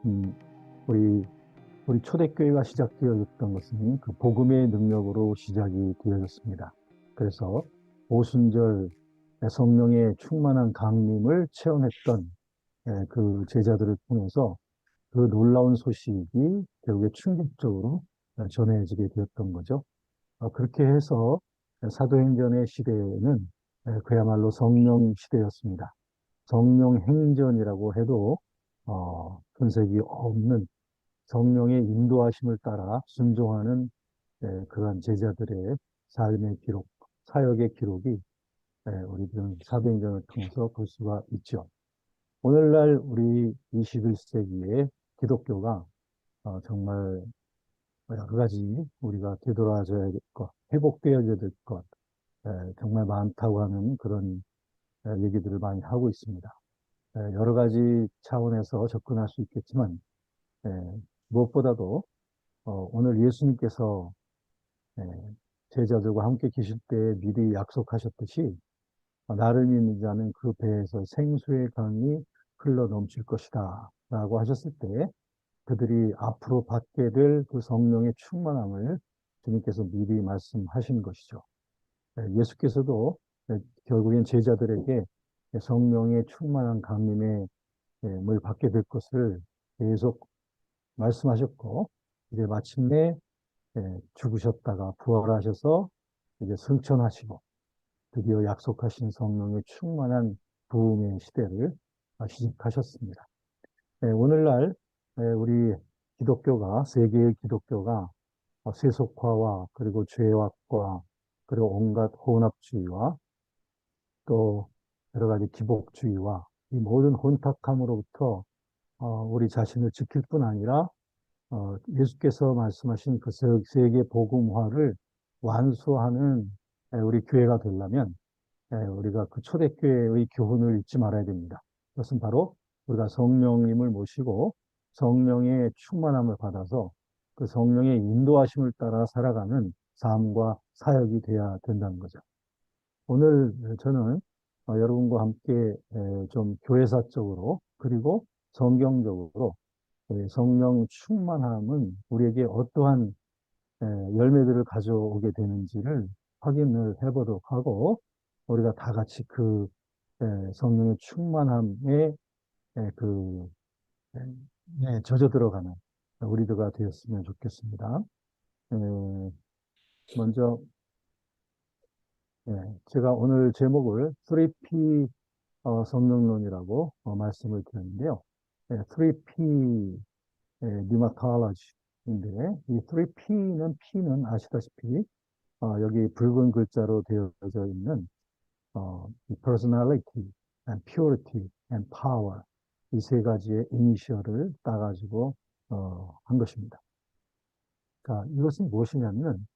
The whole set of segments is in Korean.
음, 우리 초대교회가 시작되어졌던 것은 그 복음의 능력으로 시작이 되어졌습니다. 그래서 오순절 성령의 충만한 강림을 체험했던 그 제자들을 통해서 그 놀라운 소식이 결국에 충격적으로 전해지게 되었던 거죠. 그렇게 해서 사도행전의 시대에는 그야말로 성령 시대였습니다. 성령 행전이라고 해도 손색이 없는 성령의 인도하심을 따라 순종하는 그러한 제자들의 삶의 기록, 사역의 기록이 우리들은 사도행전을 통해서 볼 수가 있죠. 오늘날 우리 21세기의 기독교가 정말 여러 가지 우리가 되돌아져야 될 것, 회복되어야 될 것, 정말 많다고 하는 그런 얘기들을 많이 하고 있습니다. 여러 가지 차원에서 접근할 수 있겠지만 에, 무엇보다도 오늘 예수님께서 에, 제자들과 함께 계실 때 미리 약속하셨듯이 나를 믿는 자는 그 배에서 생수의 강이 흘러 넘칠 것이다 라고 하셨을 때 그들이 앞으로 받게 될 그 성령의 충만함을 주님께서 미리 말씀하신 것이죠. 예수께서도 결국엔 제자들에게 성령의 충만한 강림의 물 받게 될 것을 계속 말씀하셨고, 이제 마침내 죽으셨다가 부활하셔서 이제 승천하시고, 드디어 약속하신 성령의 충만한 부흥의 시대를 시작하셨습니다. 오늘날 우리 기독교가, 세계의 기독교가 세속화와 그리고 죄악과 그리고 온갖 혼합주의와 또 여러 가지 기복주의와 이 모든 혼탁함으로부터 우리 자신을 지킬 뿐 아니라 예수께서 말씀하신 그 세계 복음화를 완수하는 우리 교회가 되려면 우리가 그 초대교회의 교훈을 잊지 말아야 됩니다. 그것은 바로 우리가 성령님을 모시고 성령의 충만함을 받아서 그 성령의 인도하심을 따라 살아가는 삶과 사역이 돼야 된다는 거죠. 오늘 저는 여러분과 함께 좀 교회사적으로 그리고 성경적으로 성령 충만함은 우리에게 어떠한 열매들을 가져오게 되는지를 확인을 해보도록 하고 우리가 다 같이 그 성령의 충만함에 그 젖어 들어가는 우리들가 되었으면 좋겠습니다. 에, 먼저 제가 오늘 제목을 3P 성령론이라고 말씀을 드렸는데요. 3P pneumatology인데 이 3P는 아시다시피 여기 붉은 글자로 되어져 있는 이 personality and purity and power 이 세 가지의 이니셜을 따가지고 한 것입니다. 그러니까 이것은 무엇이냐면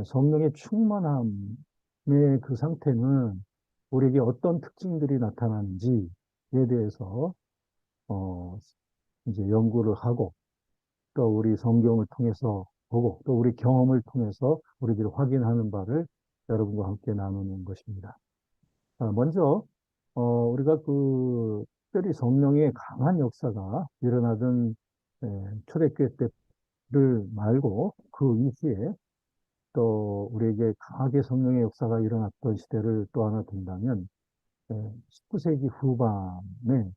성령의 충만함의 그 상태는 우리에게 어떤 특징들이 나타나는지에 대해서 어, 이제 연구를 하고 또 우리 성경을 통해서 보고 또 우리 경험을 통해서 우리들이 확인하는 바를 여러분과 함께 나누는 것입니다. 먼저 우리가 그 특별히 성령의 강한 역사가 일어나던 초대교회 때를 말고 그 이후에 또 우리에게 강하게 성령의 역사가 일어났던 시대를 또 하나 든다면 19세기 후반에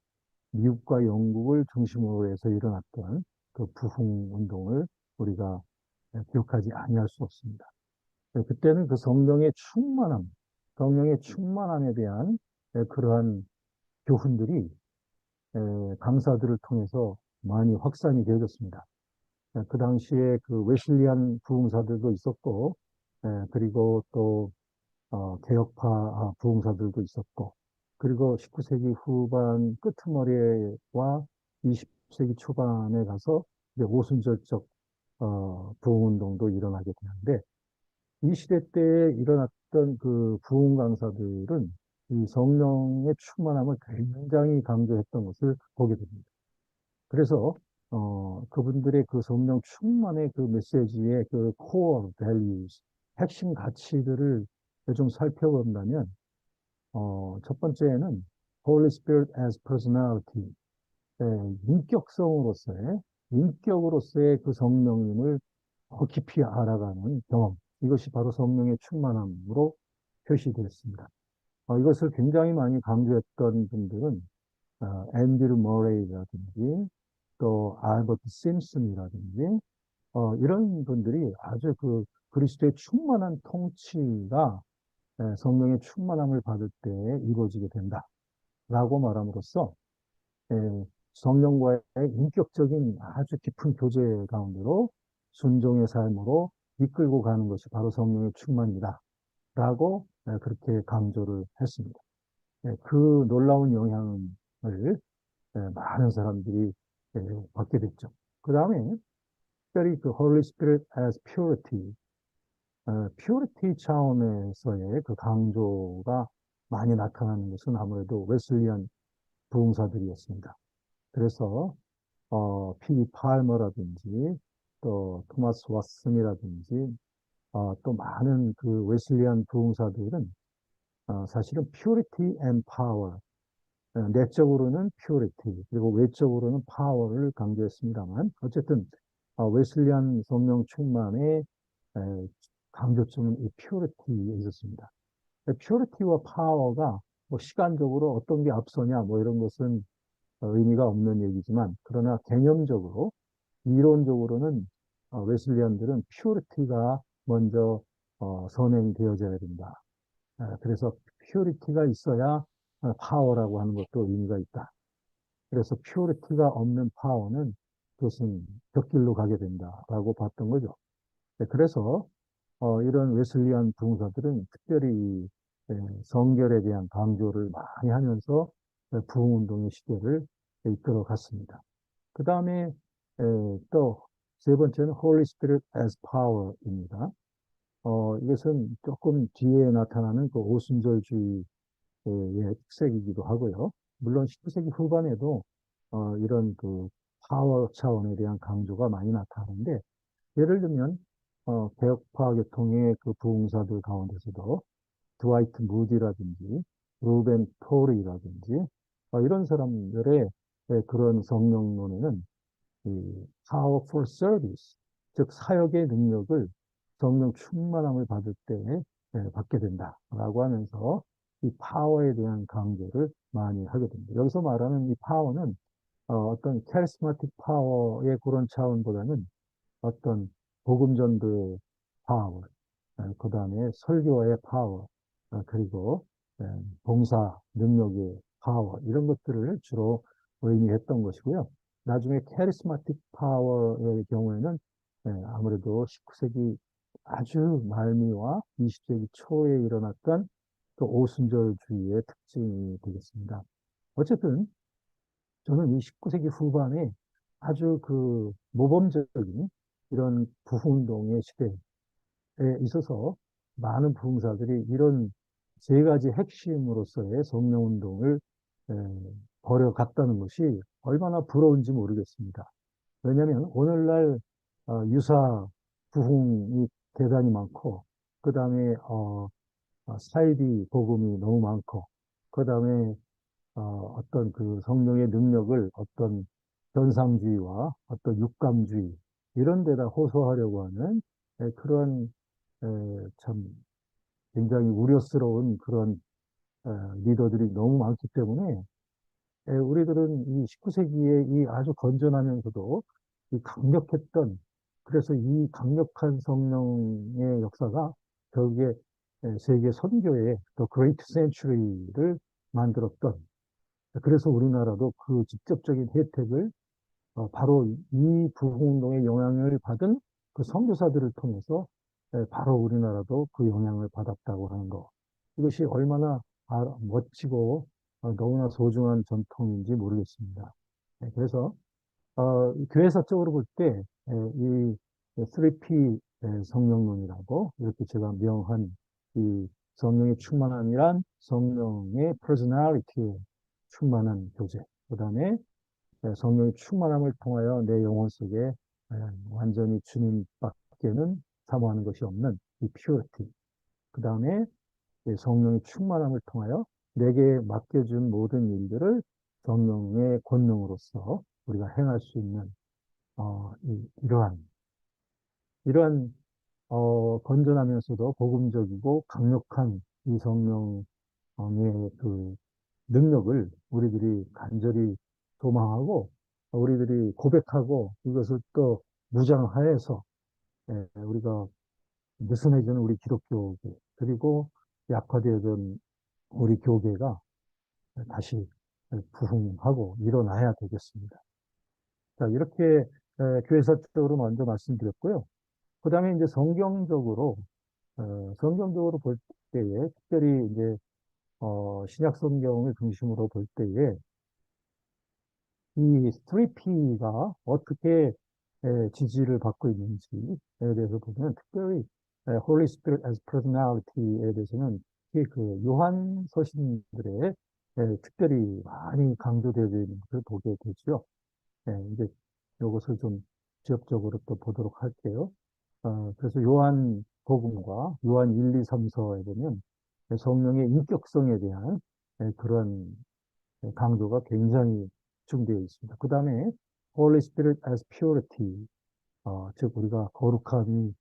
미국과 영국을 중심으로 해서 일어났던 그 부흥 운동을 우리가 기억하지 아니할 수 없습니다. 그때는 그 성령의 충만함에 대한 그러한 교훈들이 강사들을 통해서 많이 확산이 되어졌습니다. 그 당시에 그 웨슬리안 부흥사들도 있었고, 그리고 또 개혁파 부흥사들도 있었고, 그리고 19세기 후반 끄트머리와 20세기 초반에 가서 이제 오순절적 부흥운동도 일어나게 되는데, 이 시대 때에 일어났던 그 부흥 강사들은 이 성령의 충만함을 굉장히 강조했던 것을 보게 됩니다. 그래서 그분들의 그 성령 충만의 그 메시지의 그 core values, 핵심 가치들을 좀 살펴본다면 첫 번째는 Holy Spirit as personality, 인격성으로서의, 인격으로서의 그 성령님을 더 깊이 알아가는 경험. 이것이 바로 성령의 충만함으로 표시되었습니다. 이것을 굉장히 많이 강조했던 분들은 앤드류 머레이라든지 또 알버트 심슨이라든지 이런 분들이 아주 그 그리스도의 충만한 통치가 성령의 충만함을 받을 때 이루어지게 된다라고 말함으로써 성령과의 인격적인 아주 깊은 교제 가운데로 순종의 삶으로 이끌고 가는 것이 바로 성령의 충만이다. 라고 그렇게 강조를 했습니다. 그 놀라운 영향을 많은 사람들이 받게 됐죠. 그 다음에 특별히 그 Holy Spirit as Purity, Purity 차원에서의 그 강조가 많이 나타나는 것은 아무래도 웨슬리안 부흥사들이었습니다. 그래서 피리 팔머라든지 또 토마스 왓슨이라든지 또 많은 그 웨슬리안 부흥사들은 사실은 purity and power, 내적으로는 purity, 그리고 외적으로는 power를 강조했습니다만, 어쨌든, 웨슬리안 성령 충만의 강조점은 이 purity에 있었습니다. purity와 power가 뭐 시간적으로 어떤 게 앞서냐, 뭐 이런 것은 의미가 없는 얘기지만, 그러나 개념적으로, 이론적으로는 웨슬리안들은 purity가 먼저 선행되어져야 된다. 그래서 퓨리티가 있어야 파워라고 하는 것도 의미가 있다. 그래서 퓨리티가 없는 파워는 그것은 벽길로 가게 된다라고 봤던 거죠. 그래서 이런 웨슬리안 부흥사들은 특별히 성결에 대한 강조를 많이 하면서 부흥운동의 시대를 이끌어 갔습니다. 그 다음에 또 세 번째는 Holy Spirit as Power입니다. 이것은 조금 뒤에 나타나는 그 오순절주의의 특색이기도 하고요. 물론 19세기 후반에도 이런 그 파워 차원에 대한 강조가 많이 나타나는데, 예를 들면 개혁파 계통의 그 부흥사들 가운데서도 드와이트 무디라든지 루벤 토리라든지 이런 사람들의 그런 성령론에는 이 power for service, 즉 사역의 능력을 성령 충만함을 받을 때 받게 된다라고 하면서 이 파워에 대한 강조를 많이 하게 됩니다. 여기서 말하는 이 파워는 어떤 카리스마틱 파워의 그런 차원보다는 어떤 복음 전도의 파워, 그 다음에 설교의 파워, 그리고 봉사 능력의 파워 이런 것들을 주로 의미했던 것이고요. 나중에 카리스마틱 파워의 경우에는 아무래도 19세기 아주 말미와 20세기 초에 일어났던 그 오순절주의의 특징이 되겠습니다. 어쨌든 저는 이 19세기 후반에 아주 그 모범적인 이런 부흥운동의 시대에 있어서 많은 부흥사들이 이런 세 가지 핵심으로서의 성령운동을 벌여갔다는 것이 얼마나 부러운지 모르겠습니다. 왜냐하면 오늘날 유사 부흥이 대단히 많고, 그 다음에 사이비 복음이 너무 많고, 그 다음에 어떤 그 성령의 능력을 어떤 현상주의와 어떤 육감주의 이런 데다 호소하려고 하는 그런 참 굉장히 우려스러운 그런 리더들이 너무 많기 때문에 우리들은 이 19세기에 이 아주 건전하면서도 이 강력했던, 그래서 이 강력한 성령의 역사가 결국에 세계 선교의 The Great Century를 만들었던, 그래서 우리나라도 그 직접적인 혜택을 바로 이 부흥운동의 영향을 받은 그 선교사들을 통해서 바로 우리나라도 그 영향을 받았다고 하는 거. 이것이 얼마나 멋지고 너무나 소중한 전통인지 모르겠습니다. 그래서 교회사적으로 볼 때 이 3P 성령론이라고 이렇게 제가 명한 이 성령의 충만함이란 성령의 퍼스널리티에 충만한 교제, 그 다음에 성령의 충만함을 통하여 내 영혼 속에 완전히 주님밖에는 사모하는 것이 없는 이 퓨어티, 그 다음에 성령의 충만함을 통하여 내게 맡겨준 모든 일들을 성령의 권능으로서 우리가 행할 수 있는 이러한 건전하면서도 복음적이고 강력한 이 성령의 그 능력을 우리들이 간절히 소망하고 우리들이 고백하고 이것을 또 무장하여서 우리가 느슨해지는 우리 기독교계 그리고 약화되어진 우리 교계가 다시 부흥하고 일어나야 되겠습니다. 자, 이렇게 교회사적으로 먼저 말씀드렸고요. 그 다음에 이제 성경적으로 볼 때에, 특별히 이제, 신약 성경을 중심으로 볼 때에, 이 3P가 어떻게 지지를 받고 있는지에 대해서 보면, 특별히 Holy Spirit as Personality에 대해서는 그 요한 서신들에 특별히 많이 강조되어 있는 것을 보게 되죠. 이제 이것을 좀 지역적으로 또 보도록 할게요. 그래서 요한 복음과 요한 1, 2, 3서에 보면 성령의 인격성에 대한 그런 강조가 굉장히 중되어 있습니다. 그 다음에 Holy Spirit as Purity, 즉 우리가 거룩함이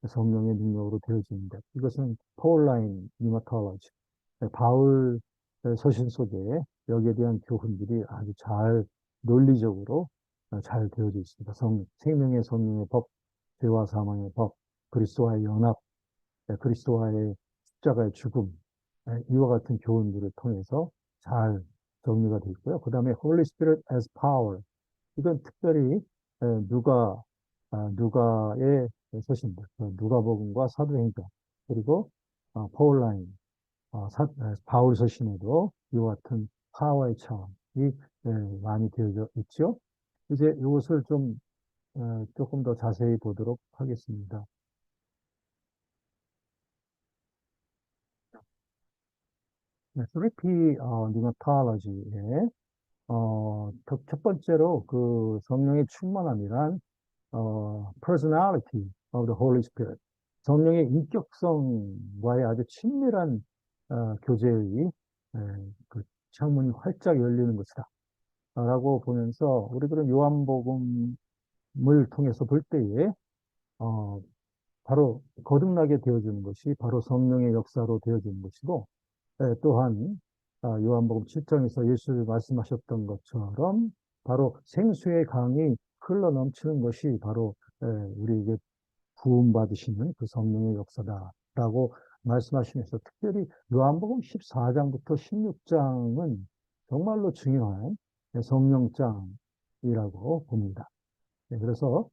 성령의 능력으로 되어집니다. 이것은 Pauline Pneumatology, 바울 서신 속에 여기에 대한 교훈들이 아주 잘 논리적으로 잘 되어져 있습니다. 생명의 성령의 법, 죄와 사망의 법, 그리스도와의 연합, 그리스도와의 십자가의 죽음, 이와 같은 교훈들을 통해서 잘 정리가 되어 있고요. 그 다음에 Holy Spirit as Power, 이건 특별히 누가의 서신들, 누가복음과 사도행전, 그리고 파울라인, 바울 서신에도 이와 같은 파워의 차원이 많이 되어져 있죠. 이제 이것을 좀 조금 더 자세히 보도록 하겠습니다. 네, 3P 니마탈러지의 첫 번째로 그 성령의 충만함이란 personality of the Holy Spirit, 성령의 인격성과의 아주 친밀한 교제의 그 창문이 활짝 열리는 것이다. 라고 보면서 우리들은 요한복음을 통해서 볼 때에 어, 바로 거듭나게 되어지는 것이 바로 성령의 역사로 되어지는 것이고 또한 요한복음 7장에서 예수를 말씀하셨던 것처럼 바로 생수의 강이 흘러 넘치는 것이 바로 우리에게 부음받으시는 그 성령의 역사다라고 말씀하시면서 특별히 요한복음 14장부터 16장은 정말로 중요한 성령장이라고 봅니다. 그래서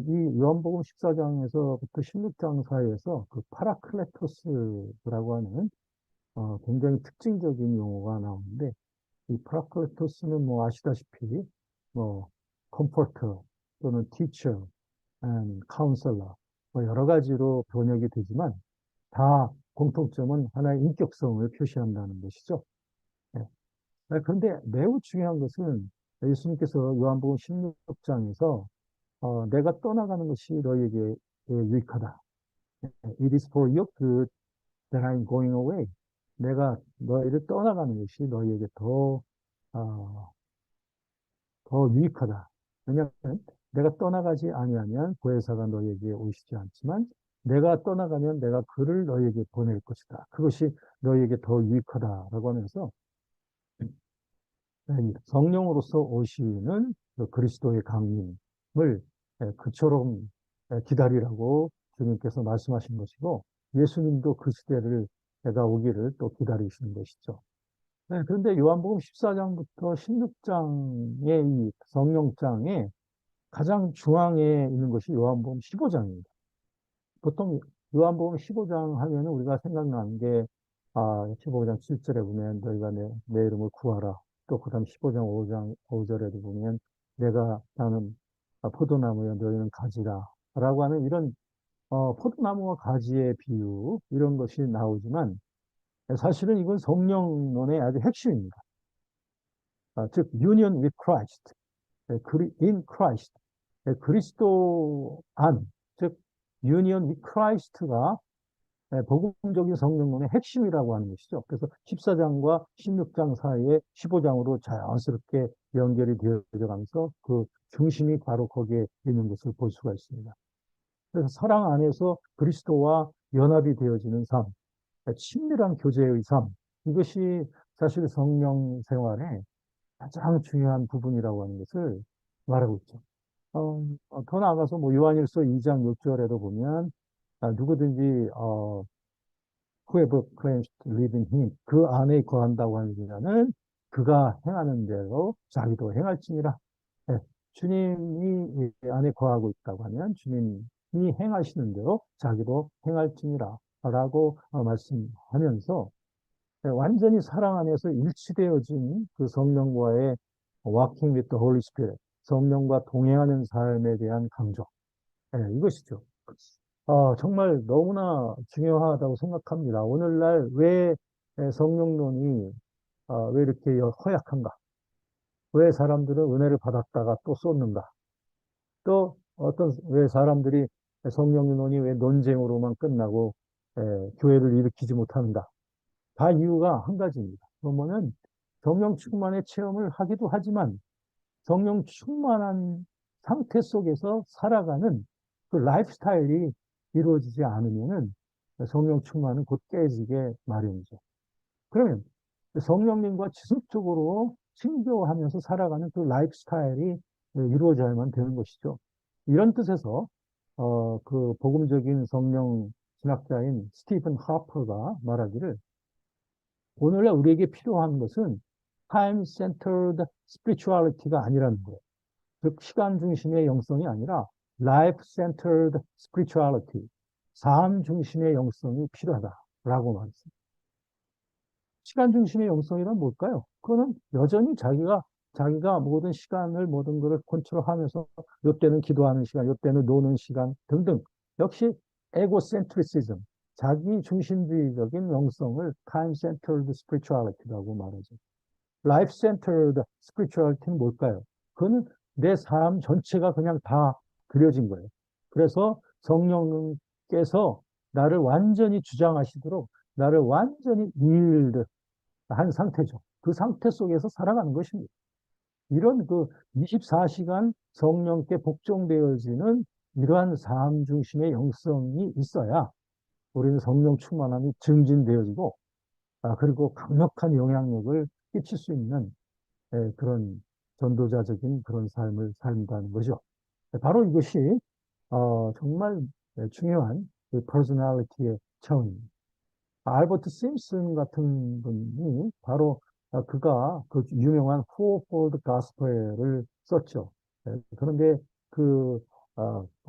이 요한복음 14장에서부터 16장 사이에서 그 파라클레토스라고 하는 굉장히 특징적인 용어가 나오는데 이 파라클레토스는 뭐 아시다시피 뭐 컴포터 또는 티처, 카운셀러 뭐 여러 가지로 번역이 되지만 다 공통점은 하나의 인격성을 표시한다는 것이죠. 네. 그런데 매우 중요한 것은 예수님께서 요한복음 16장에서 내가 떠나가는 것이 너에게 유익하다. It is for your good that I'm going away. 내가 너희를 떠나가는 것이 너희에게 어, 더 유익하다. 왜냐하면 내가 떠나가지 아니하면 보혜사가 너희에게 오시지 않지만 내가 떠나가면 내가 그를 너희에게 보낼 것이다. 그것이 너희에게 더 유익하다라고 하면서 성령으로서 오시는 그 그리스도의 강림을 그처럼 기다리라고 주님께서 말씀하신 것이고 예수님도 그 시대를 내가 오기를 또 기다리시는 것이죠. 그런데 요한복음 14장부터 16장의 이 성령장에 가장 중앙에 있는 것이 요한복음 15장입니다. 보통 요한복음 15장 하면 우리가 생각나는 게 15장 7절에 보면 너희가 내 이름을 구하라. 또 그다음 15장 5절에도 보면 나는 포도나무여 너희는 가지라. 라고 하는 이런 포도나무와 가지의 비유 이런 것이 나오지만 사실은 이건 성령론의 아주 핵심입니다. 즉 union with Christ, in Christ, 그리스도 안, 즉 union with Christ가 복음적인 성령론의 핵심이라고 하는 것이죠. 그래서 14장과 16장 사이에 15장으로 자연스럽게 연결이 되어가면서 그 중심이 바로 거기에 있는 것을 볼 수가 있습니다. 그래서 사랑 안에서 그리스도와 연합이 되어지는 삶, 친밀한 교제의 삶, 이것이 사실 성령 생활의 가장 중요한 부분이라고 하는 것을 말하고 있죠. 더 나아가서 뭐 요한일서 2장 6절에도 보면 누구든지 whoever claims to live in him 그 안에 거한다고 하는 자는 그가 행하는 대로 자기도 행할지니라. 예, 주님이 이 안에 거하고 있다고 하면 주님이 행하시는 대로 자기도 행할지니라 라고 말씀하면서 완전히 사랑 안에서 일치되어진 그 성령과의 walking with the Holy Spirit, 성령과 동행하는 삶에 대한 강조. 이것이죠. 정말 너무나 중요하다고 생각합니다. 오늘날 왜 성령론이 왜 이렇게 허약한가? 왜 사람들은 은혜를 받았다가 또 쏟는가? 또 왜 사람들이 성령론이 왜 논쟁으로만 끝나고 교회를 일으키지 못하는가? 다 이유가 한 가지입니다. 그러면은 성령 충만의 체험을 하기도 하지만 성령 충만한 상태 속에서 살아가는 그 라이프 스타일이 이루어지지 않으면은 성령 충만은 곧 깨지게 마련이죠. 그러면 성령님과 지속적으로 친교하면서 살아가는 그 라이프 스타일이 이루어져야만 되는 것이죠. 이런 뜻에서 그 복음적인 성령 신학자인 스티븐 하퍼가 말하기를 오늘날 우리에게 필요한 것은 time-centered spirituality가 아니라는 거예요. 즉 시간 중심의 영성이 아니라 life-centered spirituality, 삶 중심의 영성이 필요하다라고 말했습니다. 시간 중심의 영성이란 뭘까요? 그거는 여전히 자기가 모든 시간을 모든 것을 컨트롤하면서 이때는 기도하는 시간, 이때는 노는 시간 등등 역시 에고센트리시즘, 자기 중심주의적인 영성을 time-centered spirituality라고 말하죠. life-centered spirituality는 뭘까요? 그거는 내 삶 전체가 그냥 다 그려진 거예요. 그래서 성령께서 나를 완전히 주장하시도록 나를 완전히 yield 한 상태죠. 그 상태 속에서 살아가는 것입니다. 이런 그 24시간 성령께 복종되어지는 이러한 삶 중심의 영성이 있어야 우리는 성령 충만함이 증진되어지고 그리고 강력한 영향력을 끼칠 수 있는 그런 전도자적인 그런 삶을 산다는 거죠. 바로 이것이 정말 중요한 그 퍼스널리티의 차원입니다. 알버트 심슨 같은 분이 바로 그가 그 유명한 Fourfold Gospel을 썼죠. 그런데 그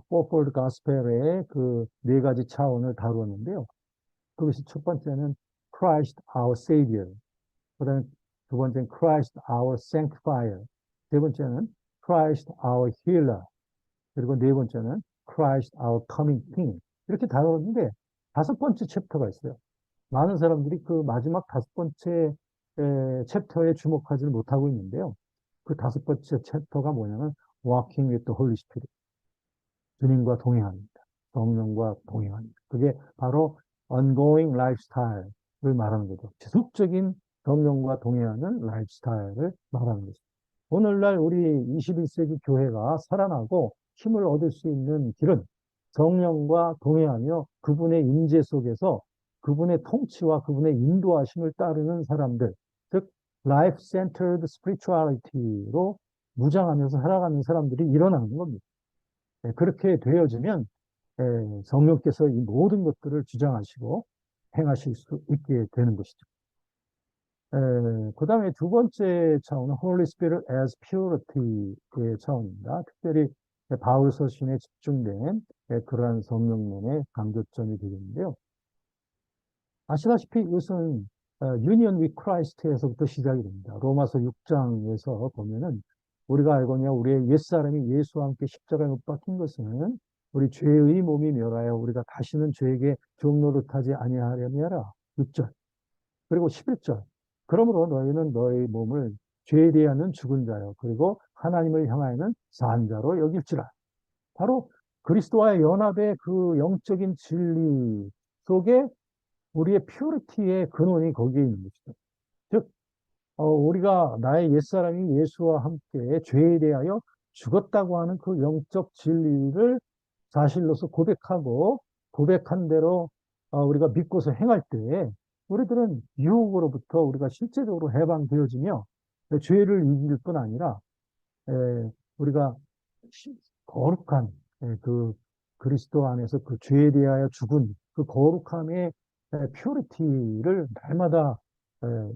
Fourfold Gospel의 그 네 가지 차원을 다루었는데요. 그것이 첫 번째는 Christ our Savior, 그다음에 두 번째는 Christ our Sanctifier, 세 번째는 Christ our Healer, 그리고 네 번째는 Christ our Coming King. 이렇게 다루었는데 다섯 번째 챕터가 있어요. 많은 사람들이 그 마지막 다섯 번째 챕터에 주목하지 못하고 있는데요. 그 다섯 번째 챕터가 뭐냐면 Walking with the Holy Spirit. 주님과 동행합니다. 성령과 동행합니다. 그게 바로 ongoing lifestyle을 말하는 거죠. 지속적인 성령과 동행하는 라이프스타일을 말하는 거죠. 오늘날 우리 21세기 교회가 살아나고 힘을 얻을 수 있는 길은 성령과 동행하며 그분의 임재 속에서 그분의 통치와 그분의 인도하심을 따르는 사람들, 즉 life-centered spirituality로 무장하면서 살아가는 사람들이 일어나는 겁니다. 그렇게 되어지면 성령께서 이 모든 것들을 주장하시고 행하실 수 있게 되는 것이죠. 그 다음에 두 번째 차원은 Holy Spirit as Purity의 차원입니다. 특별히 바울 서신에 집중된 그러한 성령론의 강조점이 되겠는데요. 아시다시피 이것은 Union with Christ에서부터 시작이 됩니다. 로마서 6장에서 보면은 우리가 알고 있냐 우리의 옛사람이 예수와 함께 십자가에 못 박힌 것은 우리 죄의 몸이 멸하여 우리가 다시는 죄에게 종노릇하지 아니하려니하라. 6절. 그리고 11절. 그러므로 너희는 너희 몸을 죄에 대하여는 죽은 자요. 그리고 하나님을 향하여는 산 자로 여길지라. 바로 그리스도와의 연합의 그 영적인 진리 속에 우리의 퓨리티의 근원이 거기에 있는 것이죠. 즉, 우리가 나의 옛사람이 예수와 함께 죄에 대하여 죽었다고 하는 그 영적 진리를 사실로서 고백하고 고백한 대로 우리가 믿고서 행할 때 우리들은 유혹으로부터 우리가 실제적으로 해방되어지며 죄를 이길 뿐 아니라 우리가 거룩한 그 그리스도 안에서 그 죄에 대하여 죽은 그 거룩함의 퓨리티를 날마다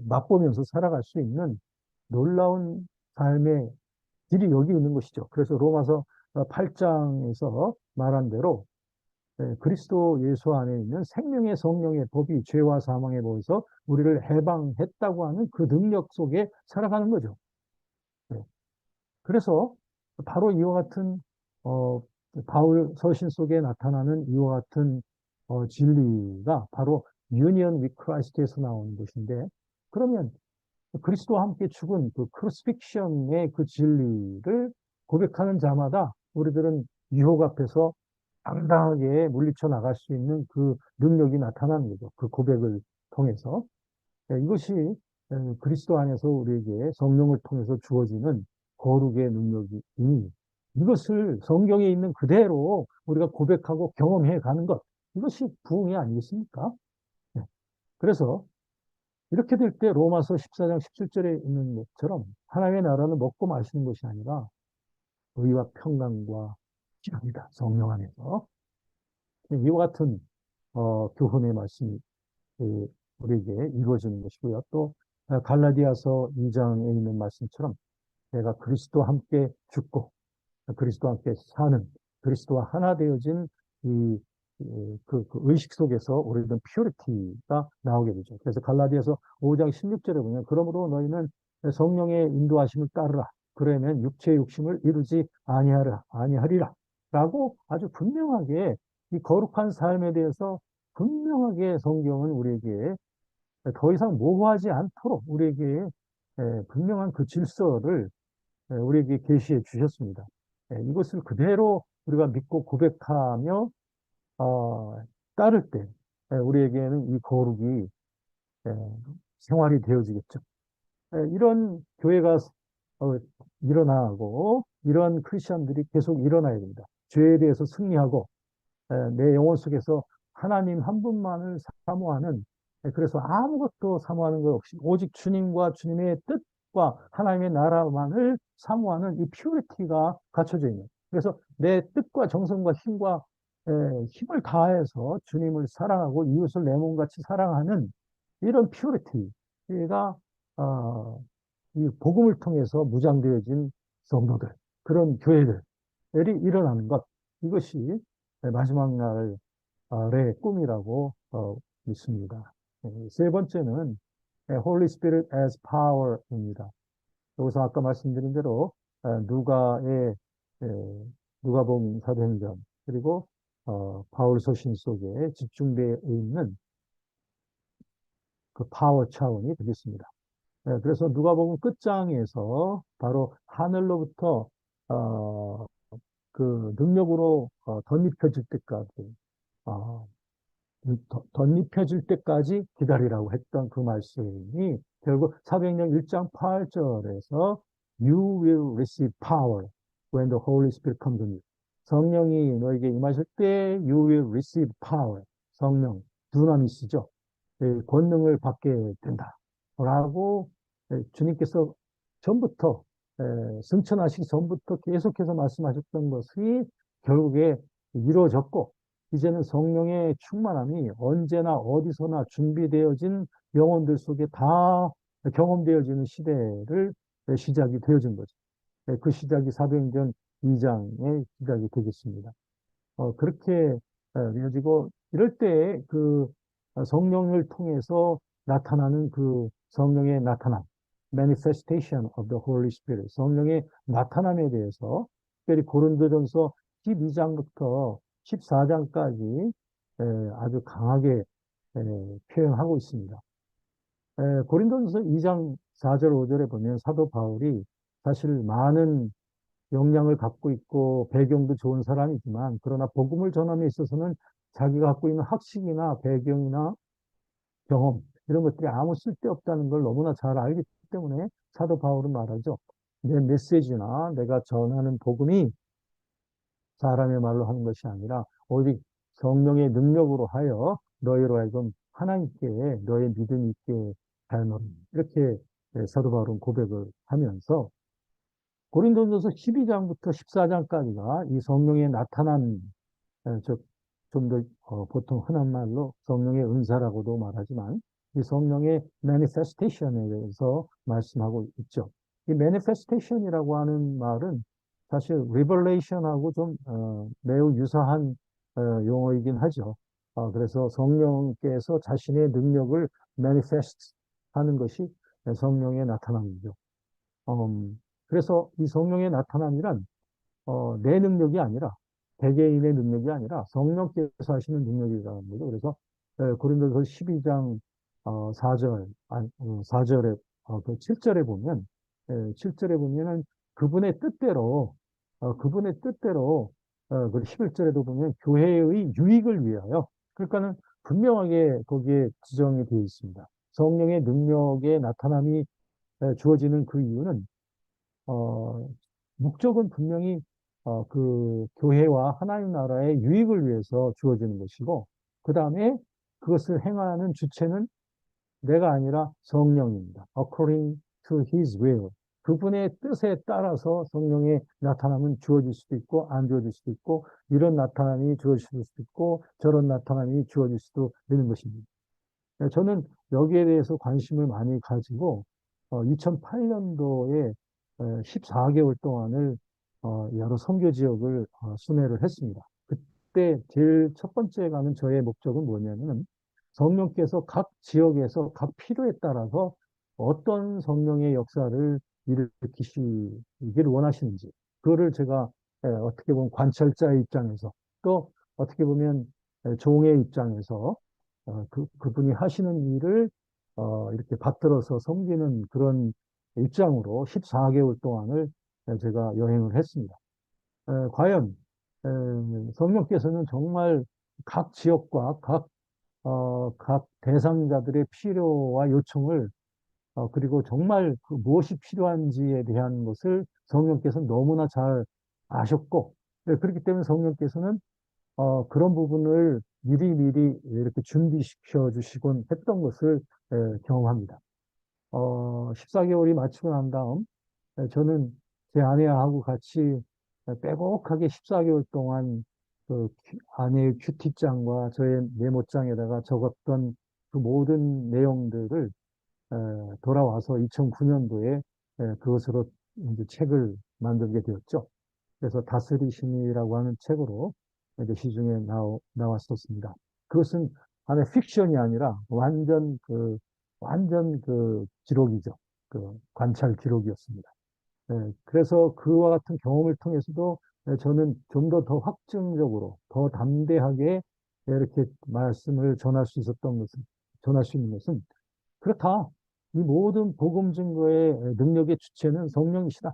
맛보면서 살아갈 수 있는 놀라운 삶의 길이 여기 있는 것이죠. 그래서 로마서 8장에서 말한 대로 그리스도 예수 안에 있는 생명의 성령의 법이 죄와 사망의 법에서 우리를 해방했다고 하는 그 능력 속에 살아가는 거죠. 네. 그래서 바로 이와 같은 어, 바울 서신 속에 나타나는 이와 같은 진리가 바로 유니언 위 크라이스트에서 나오는 것인데, 그러면 그리스도와 함께 죽은 그 크루시픽션의 그 진리를 고백하는 자마다 우리들은 유혹 앞에서 당당하게 물리쳐 나갈 수 있는 그 능력이 나타나는 거죠. 그 고백을 통해서. 이것이 그리스도 안에서 우리에게 성령을 통해서 주어지는 거룩의 능력이니 이것을 성경에 있는 그대로 우리가 고백하고 경험해 가는 것, 이것이 부흥이 아니겠습니까? 네. 그래서 이렇게 될 때 로마서 14장 17절에 있는 것처럼 하나님의 나라는 먹고 마시는 것이 아니라 의와 평강과 기쁨이다. 성령 안에서. 이와 같은 교훈의 말씀이 우리에게 이루어지는 것이고요. 또 갈라디아서 2장에 있는 말씀처럼 내가 그리스도와 함께 죽고 그리스도와 함께 사는 그리스도와 하나 되어진 그 의식 속에서 우리는 퓨리티가 나오게 되죠. 그래서 갈라디아서 5장 16절에 보면 그러므로 너희는 성령의 인도하심을 따르라. 그러면 육체의 욕심을 이루지 아니하리라. 라고 아주 분명하게 이 거룩한 삶에 대해서 분명하게 성경은 우리에게 더 이상 모호하지 않도록 우리에게 분명한 그 질서를 우리에게 계시해 주셨습니다. 이것을 그대로 우리가 믿고 고백하며 따를 때 우리에게는 이 거룩이 생활이 되어지겠죠. 이런 교회가 일어나고 이런 크리스천들이 계속 일어나야 됩니다. 죄에 대해서 승리하고 내 영혼 속에서 하나님 한 분만을 사모하는 그래서 아무것도 사모하는 것 없이 오직 주님과 주님의 뜻과 하나님의 나라만을 사모하는 이 퓨리티가 갖춰져 있는 그래서 내 뜻과 정성과 힘을 다해서 주님을 사랑하고 이웃을 내 몸같이 사랑하는 이런 퓨리티가 이 복음을 통해서 무장되어진 성도들 그런 교회들이 일어나는 것 이것이 마지막 날의 꿈이라고 믿습니다. 세 번째는 Holy Spirit as Power입니다. 여기서 아까 말씀드린 대로 누가복음 사도행전 그리고 바울 서신 속에 집중되어 있는 그 파워 차원이 되겠습니다. 그래서 누가복음 끝장에서 바로 하늘로부터 그 능력으로 덧입혀질 때까지 어, 덧입혀질 때까지 기다리라고 했던 그 말씀이 결국 사도행전 1장 8절에서 You will receive power when the Holy Spirit comes on you. 성령이 너에게 임하실 때 You will receive power. 성령, 두나미시죠. 권능을 받게 된다. 라고 주님께서 전부터 승천하시기 전부터 계속해서 말씀하셨던 것이 결국에 이루어졌고 이제는 성령의 충만함이 언제나 어디서나 준비되어진 영혼들 속에 다 경험되어지는 시대를 시작이 되어진 거죠. 그 시작이 사도행전 2장의 시작이 되겠습니다. 그렇게 되어지고 이럴 때 그 성령을 통해서 나타나는 그 성령의 나타남, manifestation of the Holy Spirit, 성령의 나타남에 대해서 특별히 고린도전서 12장부터 14장까지 아주 강하게 표현하고 있습니다. 고린도전서 2장 4절 5절에 보면 사도 바울이 사실 많은 역량을 갖고 있고 배경도 좋은 사람이지만 그러나 복음을 전함에 있어서는 자기가 갖고 있는 학식이나 배경이나 경험, 이런 것들이 아무 쓸데없다는 걸 너무나 잘 알기 때문에 사도 바울은 말하죠. 내 메시지나 내가 전하는 복음이 사람의 말로 하는 것이 아니라 오직 성령의 능력으로 하여 너희로 하여금 하나님께 너의 믿음이 있게 하노라. 이렇게 사도 바울은 고백을 하면서 고린도전서 12장부터 14장까지가 이 성령의 나타남, 좀 더 보통 흔한 말로 성령의 은사라고도 말하지만 이 성령의 manifestation에 대해서 말씀하고 있죠. 이 manifestation이라고 하는 말은 사실 revelation하고 좀 매우 유사한 용어이긴 하죠. 그래서 성령께서 자신의 능력을 manifest 하는 것이 성령의 나타남이죠. 그래서 이 성령의 나타남이란 내 능력이 아니라 개개인의 능력이 아니라 성령께서 하시는 능력이라는 거죠. 그래서 고린도서 12장 4절, 4절에 그 7절에 보면 7절에 보면은 그분의 뜻대로 그분의 뜻대로 그 11절에도 보면 교회의 유익을 위하여 그러니까는 분명하게 거기에 지정이 되어 있습니다. 성령의 능력의 나타남이 주어지는 그 이유는 어, 목적은 분명히 그 교회와 하나님 나라의 유익을 위해서 주어지는 것이고, 그 다음에 그것을 행하는 주체는 내가 아니라 성령입니다. According to His will. 그분의 뜻에 따라서 성령의 나타남은 주어질 수도 있고, 안 주어질 수도 있고, 이런 나타남이 주어질 수도 있고, 저런 나타남이 주어질 수도 있는 것입니다. 저는 여기에 대해서 관심을 많이 가지고 2008년도에 14개월 동안을 여러 선교 지역을 순회를 했습니다. 그때 제일 첫 번째 가는 저의 목적은 뭐냐면 성령께서 각 지역에서 각 필요에 따라서 어떤 성령의 역사를 일으키시기를 원하시는지 그거를 제가 어떻게 보면 관찰자의 입장에서 또 어떻게 보면 종의 입장에서 그분이 하시는 일을 이렇게 받들어서 섬기는 그런 입장으로 14개월 동안을 제가 여행을 했습니다. 과연 성령께서는 정말 각 지역과 각 대상자들의 필요와 요청을 그리고 정말 그 무엇이 필요한지에 대한 것을 성령께서는 너무나 잘 아셨고 그렇기 때문에 성령께서는 그런 부분을 미리미리 이렇게 준비시켜 주시곤 했던 것을 경험합니다. 14개월이 마치고 난 다음 저는 제 아내하고 같이 빼곡하게 14개월 동안 그 아내의 큐티장과 저의 메모장에다가 적었던 그 모든 내용들을 돌아와서 2009년도에 그것으로 이제 책을 만들게 되었죠. 그래서 다스리심이라고 하는 책으로 이제 시중에 나왔었습니다. 그것은 하나의 픽션이 아니라 완전 그 기록이죠. 그 관찰 기록이었습니다. 그래서 그와 같은 경험을 통해서도 저는 좀 더 확증적으로, 더 담대하게 이렇게 말씀을 전할 수 있는 것은 그렇다. 이 모든 복음 증거의 능력의 주체는 성령이시다.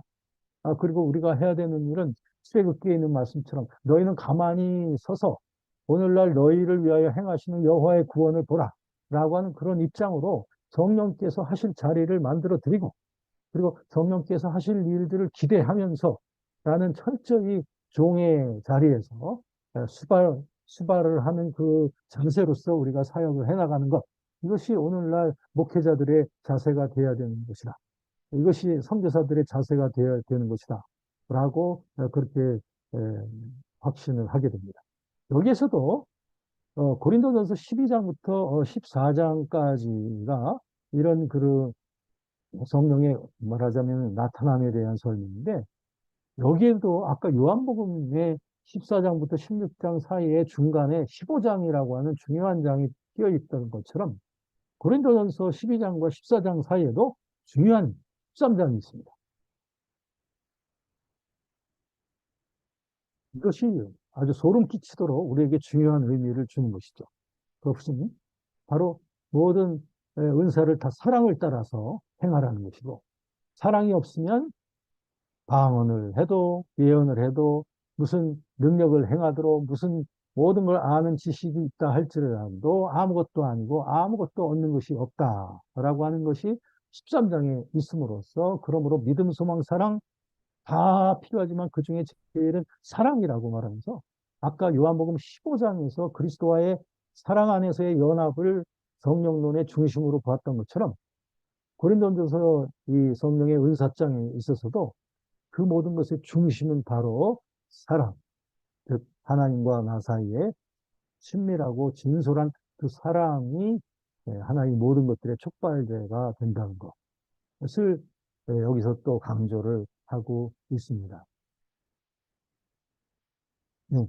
그리고 우리가 해야 되는 일은 출애굽기에 있는 말씀처럼 너희는 가만히 서서 오늘날 너희를 위하여 행하시는 여호와의 구원을 보라. 라고 하는 그런 입장으로 성령께서 하실 자리를 만들어 드리고 그리고 성령께서 하실 일들을 기대하면서 라는 철저히 종의 자리에서 수발을 하는 그 자세로서 우리가 사역을 해나가는 것. 이것이 오늘날 목회자들의 자세가 되어야 되는 것이다. 이것이 선교사들의 자세가 되어야 되는 것이다. 라고 그렇게 확신을 하게 됩니다. 여기에서도 고린도전서 12장부터 14장까지가 이런 그 성령의 말하자면 나타남에 대한 설명인데 여기에도 아까 요한복음의 14장부터 16장 사이에 중간에 15장이라고 하는 중요한 장이 끼어 있던 것처럼 고린도전서 12장과 14장 사이에도 중요한 13장이 있습니다. 이것이 아주 소름 끼치도록 우리에게 중요한 의미를 주는 것이죠. 그것은 바로 모든 은사를 다 사랑을 따라서 행하라는 것이고 사랑이 없으면 방언을 해도 예언을 해도 무슨 능력을 행하도록 무슨 모든 걸 아는 지식이 있다 할지라도 아무것도 아니고 아무것도 얻는 것이 없다라고 하는 것이 13장에 있음으로써 그러므로 믿음, 소망, 사랑 다 필요하지만 그 중에 제일은 사랑이라고 말하면서 아까 요한복음 15장에서 그리스도와의 사랑 안에서의 연합을 성령론의 중심으로 보았던 것처럼 고린도전서 이 성령의 은사장에 있어서도 그 모든 것의 중심은 바로 사랑, 즉 하나님과 나 사이에 친밀하고 진솔한 그 사랑이 하나의 모든 것들의 촉발제가 된다는 것을 여기서 또 강조를 하고 있습니다. 네.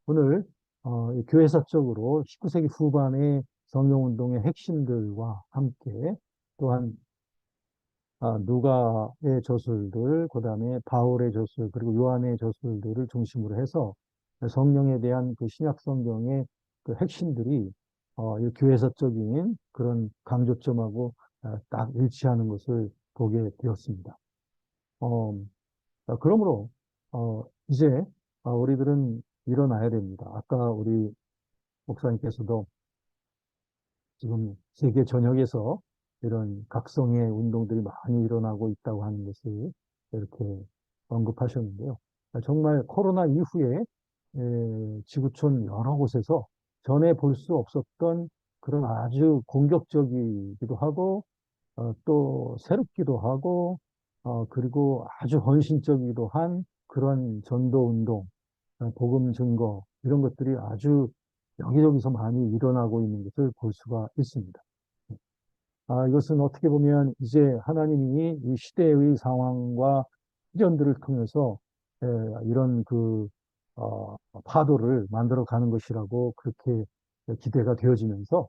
오늘 교회사적으로 19세기 후반의 성령운동의 핵심들과 함께 또한 누가의 저술들, 그 다음에 바울의 저술, 그리고 요한의 저술들을 중심으로 해서 성령에 대한 그 신약 성경의 그 핵심들이 이 교회사적인 그런 강조점하고 딱 일치하는 것을 보게 되었습니다. 어, 그러므로 이제 우리들은 일어나야 됩니다. 아까 우리 목사님께서도 지금 세계 전역에서 이런 각성의 운동들이 많이 일어나고 있다고 하는 것을 이렇게 언급하셨는데요. 정말 코로나 이후에 지구촌 여러 곳에서 전에 볼 수 없었던 그런 아주 공격적이기도 하고 또 새롭기도 하고 그리고 아주 헌신적이기도 한 그런 전도 운동, 복음 증거 이런 것들이 아주 여기저기서 많이 일어나고 있는 것을 볼 수가 있습니다. 이것은 어떻게 보면 이제 하나님이 이 시대의 상황과 시련들을 통해서 이런 파도를 만들어 가는 것이라고 그렇게 기대가 되어지면서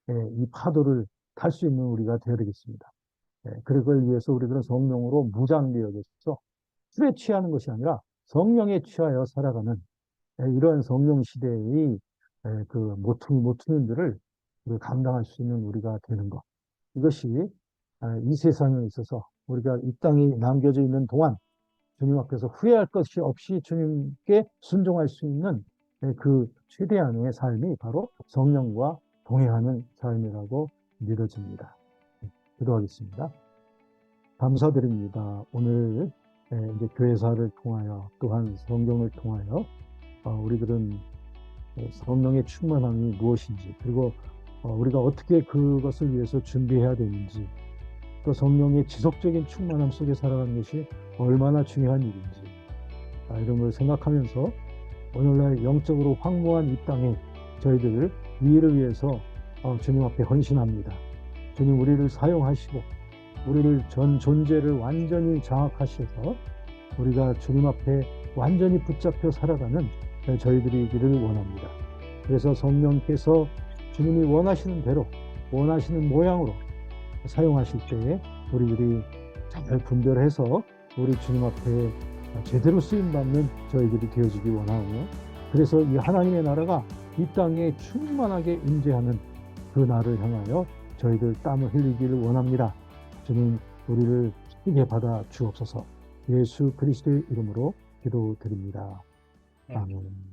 이 파도를 탈 수 있는 우리가 되어야 되겠습니다. 그걸 위해서 우리들은 성령으로 무장되어져서 술에 취하는 것이 아니라 성령에 취하여 살아가는 이러한 성령 시대의 그 모퉁이들을 감당할 수 있는 우리가 되는 것. 이것이 이 세상에 있어서 우리가 이 땅에 남겨져 있는 동안 주님 앞에서 후회할 것이 없이 주님께 순종할 수 있는 그 최대한의 삶이 바로 성령과 동행하는 삶이라고 믿어집니다. 기도하겠습니다. 감사드립니다. 오늘 이제 교회사를 통하여 또한 성경을 통하여 우리들은 성령의 충만함이 무엇인지 그리고 우리가 어떻게 그것을 위해서 준비해야 되는지 또 성령의 지속적인 충만함 속에 살아가는 것이 얼마나 중요한 일인지 이런 걸 생각하면서 오늘날 영적으로 황무한 이 땅에 저희들 이 일을 위해서 주님 앞에 헌신합니다. 주님 우리를 사용하시고 우리를 전 존재를 완전히 장악하셔서 우리가 주님 앞에 완전히 붙잡혀 살아가는 저희들이기를 원합니다. 그래서 성령께서 주님이 원하시는 대로 원하시는 모양으로 사용하실 때에 우리들이 잘 분별해서 우리 주님 앞에 제대로 쓰임받는 저희들이 되어지기 원하오며 그래서 이 하나님의 나라가 이 땅에 충만하게 임재하는 그 날을 향하여 저희들 땀을 흘리기를 원합니다. 주님 우리를 기쁘게 받아 주옵소서. 예수 그리스도의 이름으로 기도드립니다. 아멘.